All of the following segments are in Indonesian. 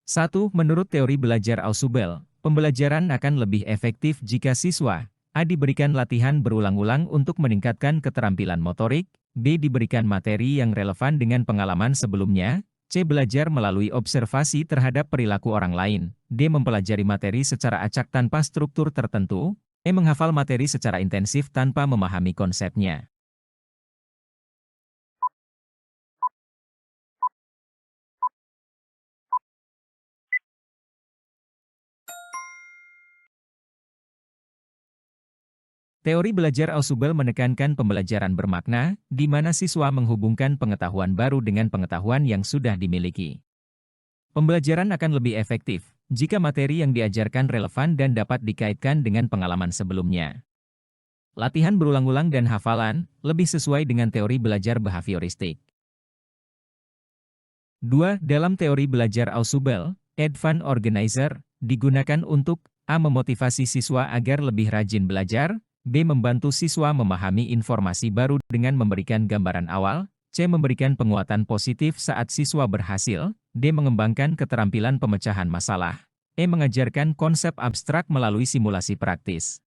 1. Menurut teori belajar Ausubel, pembelajaran akan lebih efektif jika siswa A. Diberikan latihan berulang-ulang untuk meningkatkan keterampilan motorik, B. Diberikan materi yang relevan dengan pengalaman sebelumnya, C. Belajar melalui observasi terhadap perilaku orang lain, D. Mempelajari materi secara acak tanpa struktur tertentu, E. Menghafal materi secara intensif tanpa memahami konsepnya. Teori belajar Ausubel menekankan pembelajaran bermakna, di mana siswa menghubungkan pengetahuan baru dengan pengetahuan yang sudah dimiliki. Pembelajaran akan lebih efektif jika materi yang diajarkan relevan dan dapat dikaitkan dengan pengalaman sebelumnya. Latihan berulang-ulang dan hafalan lebih sesuai dengan teori belajar behavioristik. 2. Dalam teori belajar Ausubel, Advanced Organizer digunakan untuk A. Memotivasi siswa agar lebih rajin belajar, B. Membantu siswa memahami informasi baru dengan memberikan gambaran awal, C. Memberikan penguatan positif saat siswa berhasil, D. Mengembangkan keterampilan pemecahan masalah, E. Mengajarkan konsep abstrak melalui simulasi praktis.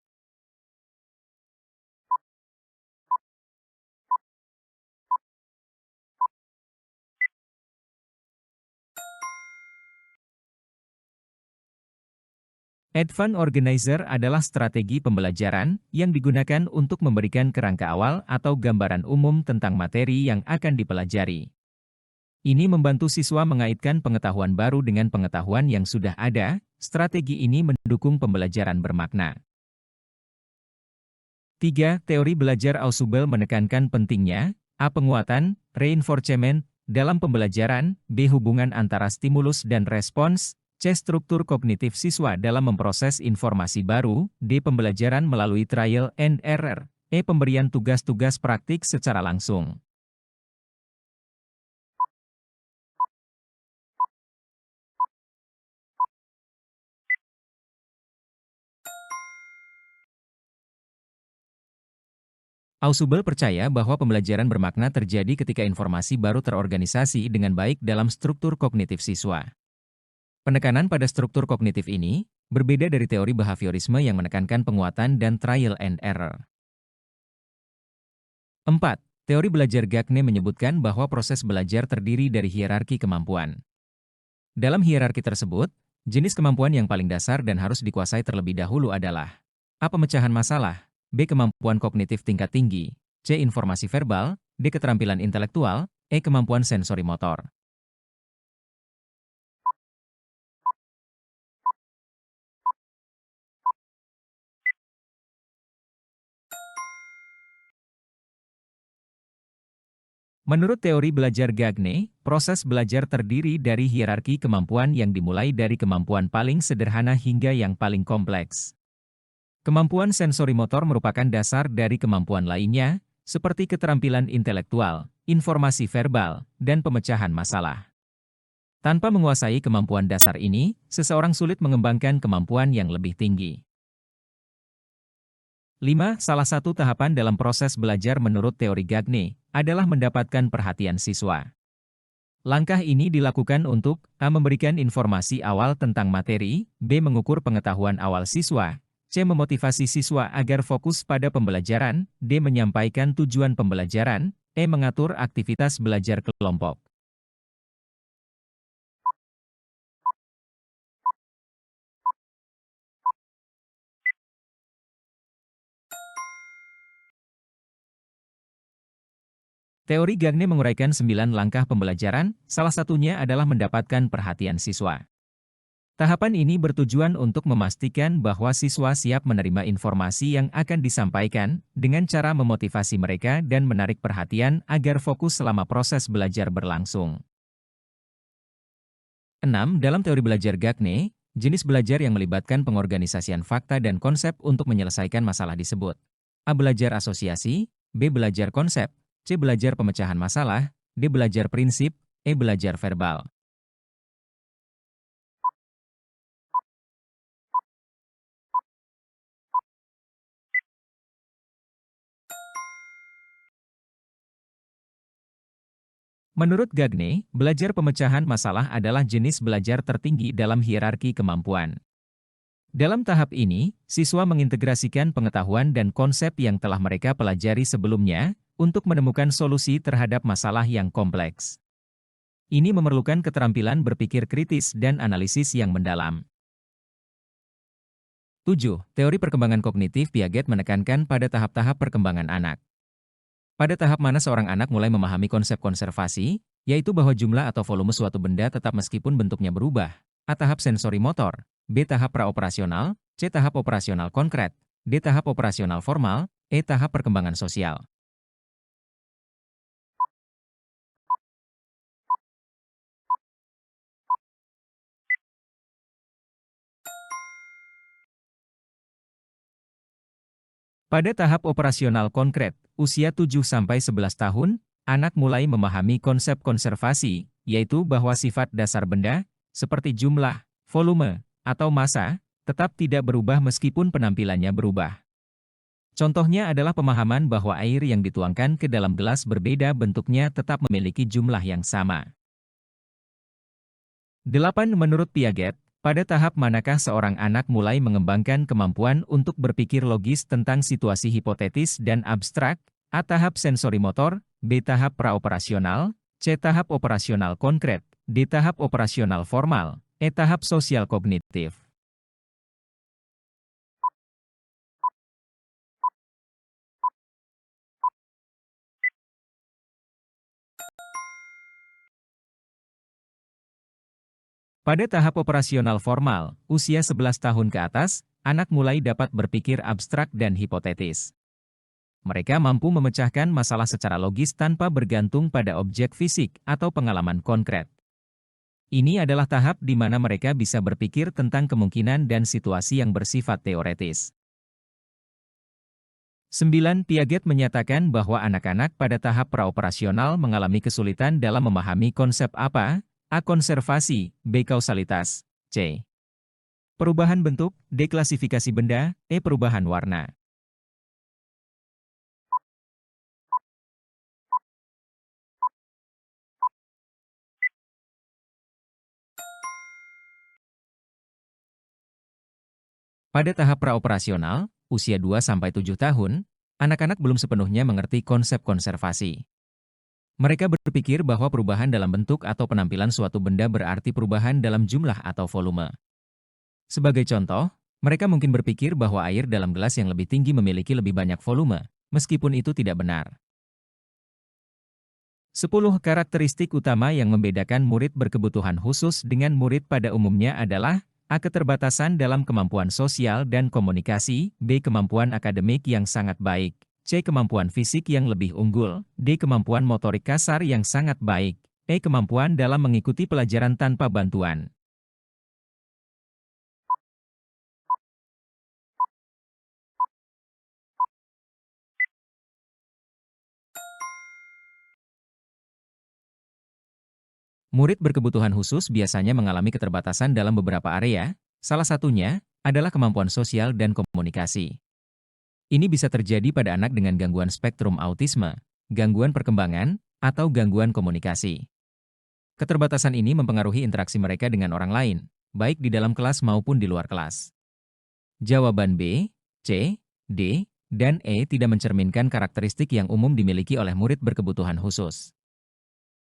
Advanced Organizer adalah strategi pembelajaran yang digunakan untuk memberikan kerangka awal atau gambaran umum tentang materi yang akan dipelajari. Ini membantu siswa mengaitkan pengetahuan baru dengan pengetahuan yang sudah ada. Strategi ini mendukung pembelajaran bermakna. 3. Teori belajar Ausubel menekankan pentingnya A. Penguatan, reinforcement, dalam pembelajaran, B. Hubungan antara stimulus dan respons, C. Struktur kognitif siswa dalam memproses informasi baru, D. Pembelajaran melalui trial and error, E. Pemberian tugas-tugas praktik secara langsung. Ausubel percaya bahwa pembelajaran bermakna terjadi ketika informasi baru terorganisasi dengan baik dalam struktur kognitif siswa. Penekanan pada struktur kognitif ini berbeda dari teori behaviorisme yang menekankan penguatan dan trial and error. 4. Teori belajar Gagne menyebutkan bahwa proses belajar terdiri dari hierarki kemampuan. Dalam hierarki tersebut, jenis kemampuan yang paling dasar dan harus dikuasai terlebih dahulu adalah A. Pemecahan masalah, B. Kemampuan kognitif tingkat tinggi, C. Informasi verbal, D. Keterampilan intelektual, E. Kemampuan sensori motor. Menurut teori belajar Gagne, proses belajar terdiri dari hierarki kemampuan yang dimulai dari kemampuan paling sederhana hingga yang paling kompleks. Kemampuan sensori motor merupakan dasar dari kemampuan lainnya, seperti keterampilan intelektual, informasi verbal, dan pemecahan masalah. Tanpa menguasai kemampuan dasar ini, seseorang sulit mengembangkan kemampuan yang lebih tinggi. 5. Salah satu tahapan dalam proses belajar menurut teori Gagne adalah mendapatkan perhatian siswa. Langkah ini dilakukan untuk A. Memberikan informasi awal tentang materi, B. Mengukur pengetahuan awal siswa, C. Memotivasi siswa agar fokus pada pembelajaran, D. Menyampaikan tujuan pembelajaran, E. Mengatur aktivitas belajar kelompok. Teori Gagne menguraikan 9 langkah pembelajaran, salah satunya adalah mendapatkan perhatian siswa. Tahapan ini bertujuan untuk memastikan bahwa siswa siap menerima informasi yang akan disampaikan dengan cara memotivasi mereka dan menarik perhatian agar fokus selama proses belajar berlangsung. 6. Dalam teori belajar Gagne, jenis belajar yang melibatkan pengorganisasian fakta dan konsep untuk menyelesaikan masalah disebut A. Belajar asosiasi, B. Belajar konsep, C. Belajar pemecahan masalah, D. Belajar prinsip, E. Belajar verbal. Menurut Gagne, belajar pemecahan masalah adalah jenis belajar tertinggi dalam hierarki kemampuan. Dalam tahap ini, siswa mengintegrasikan pengetahuan dan konsep yang telah mereka pelajari sebelumnya untuk menemukan solusi terhadap masalah yang kompleks. Ini memerlukan keterampilan berpikir kritis dan analisis yang mendalam. 7. Teori perkembangan kognitif Piaget menekankan pada tahap-tahap perkembangan anak. Pada tahap mana seorang anak mulai memahami konsep konservasi, yaitu bahwa jumlah atau volume suatu benda tetap meskipun bentuknya berubah. A. Tahap sensori motor. B. Tahap praoperasional. C. Tahap operasional konkret. D. Tahap operasional formal. E. Tahap perkembangan sosial. Pada tahap operasional konkret, usia 7-11 tahun, anak mulai memahami konsep konservasi, yaitu bahwa sifat dasar benda, seperti jumlah, volume, atau massa, tetap tidak berubah meskipun penampilannya berubah. Contohnya adalah pemahaman bahwa air yang dituangkan ke dalam gelas berbeda bentuknya tetap memiliki jumlah yang sama. 8. Menurut Piaget, pada tahap manakah seorang anak mulai mengembangkan kemampuan untuk berpikir logis tentang situasi hipotetis dan abstrak? A. Tahap sensori motor. B. Tahap praoperasional. C. Tahap operasional konkret. D. Tahap operasional formal. E. Tahap sosial kognitif. Pada tahap operasional formal, usia 11 tahun ke atas, anak mulai dapat berpikir abstrak dan hipotetis. Mereka mampu memecahkan masalah secara logis tanpa bergantung pada objek fisik atau pengalaman konkret. Ini adalah tahap di mana mereka bisa berpikir tentang kemungkinan dan situasi yang bersifat teoretis. 9. Piaget menyatakan bahwa anak-anak pada tahap praoperasional mengalami kesulitan dalam memahami konsep apa? A. Konservasi. B. Kausalitas. C. Perubahan bentuk. D. Klasifikasi benda. E. Perubahan warna. Pada tahap praoperasional, usia 2-7 tahun, anak-anak belum sepenuhnya mengerti konsep konservasi. Mereka berpikir bahwa perubahan dalam bentuk atau penampilan suatu benda berarti perubahan dalam jumlah atau volume. Sebagai contoh, mereka mungkin berpikir bahwa air dalam gelas yang lebih tinggi memiliki lebih banyak volume, meskipun itu tidak benar. 10 karakteristik utama yang membedakan murid berkebutuhan khusus dengan murid pada umumnya adalah A. Keterbatasan dalam kemampuan sosial dan komunikasi. B. Kemampuan akademik yang sangat baik. C. Kemampuan fisik yang lebih unggul. D. Kemampuan motorik kasar yang sangat baik. E. Kemampuan dalam mengikuti pelajaran tanpa bantuan. Murid berkebutuhan khusus biasanya mengalami keterbatasan dalam beberapa area, salah satunya adalah kemampuan sosial dan komunikasi. Ini bisa terjadi pada anak dengan gangguan spektrum autisme, gangguan perkembangan, atau gangguan komunikasi. Keterbatasan ini mempengaruhi interaksi mereka dengan orang lain, baik di dalam kelas maupun di luar kelas. Jawaban B, C, D, dan E tidak mencerminkan karakteristik yang umum dimiliki oleh murid berkebutuhan khusus.